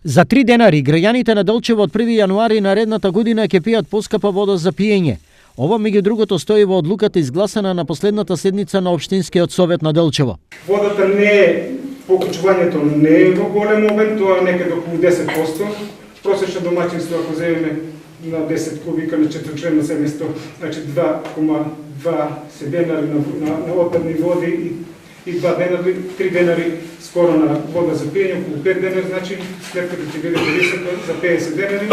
За 3 денари граѓаните на Делчево од 1 јануари наредната година ќе пијат поскапа вода за пиење. Ова меѓу другото стои во одлуката изгласана на последната седница на Општинскиот совет на Делчево. Водата не е, покачувањето не е во голем обем, тоа е некаде околу 10%. Просечно домаќинство, ако земеме на 10 кубика на 4-членно семејство, значи 2,2 се денари на отпадни води и 2 денари, 3 денари скоро на вода за пиење, околу 5 денари, значи след като ќе биде високо за 50 денари,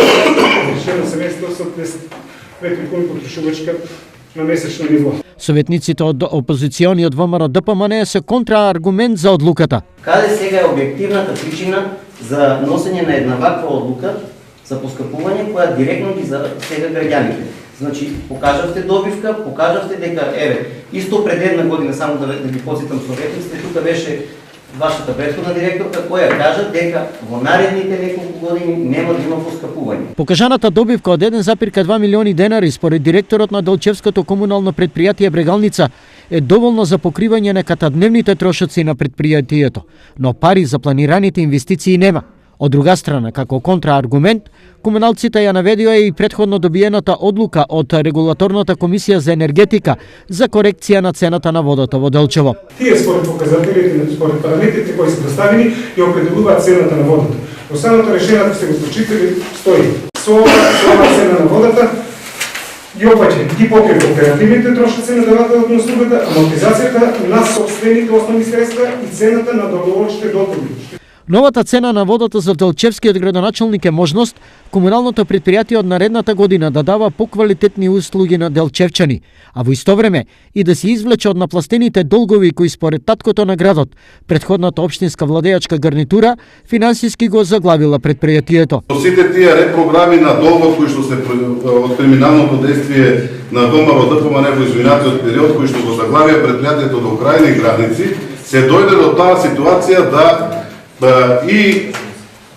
члено семејство со 10 метри куби потрошувачка на месечно ниво. Советниците од опозициониот ВМРО ДПМН се контрааргумент за одлуката. Каде сега е објективната причина за носење на една ваква одлука за поскапување која директно ги засега граѓаните? Значи, покажавте добивка, покажавте дека, исто пред една година, само да ги посетам советниците, тука беше вашата претходна директорка која кажа дека во наредните неколку години нема да има поскапување. Покажаната добивка од 1,2 милиони денари според директорот на Делчевското комунално предпријатие Брегалница е доволно за покривање на катадневните трошоци на предпријатието, но пари за планираните инвестиции нема. Од друга страна, како контрааргумент, комуналците ја наведија и претходно добиената одлука од Регулаторната комисија за енергетика за корекција на цената на водата во Делчево. Тие според показателите, според параметрите кои се доставени, ја определуваат цената на водата. Во самото решение сте го прочитали, стои со ова цена на водата ги опаќа, ги покрива оперативните трошоци на давателот на услугата, амортизацијата на сопствените основни средства и цената на договорчите договори. Новата цена на водата за Делчевскиот градоначалник е можност комуналното предпријатие од наредната година да дава поквалитетни услуги на делчевчани, а во исто време и да се извлече од напластените долгови кои според таткото на градот, претходната општинска владеачка гарнитура, финансиски го заглавила предпријатието. Сите тие репрограми на долгов кои што се од криминалното действие на ВМРО ДПМН во изминатиот период кои што го заглавија предпријатието до крајни граници, се дојде до таа ситуација да и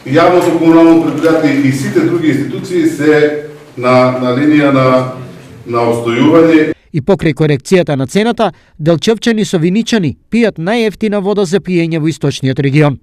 јавното комунално предпријатие и сите други институции се на линија на остојување. И покрај корекцијата на цената, делчевчани со виничани пијат најевтина вода за пиење во источниот регион.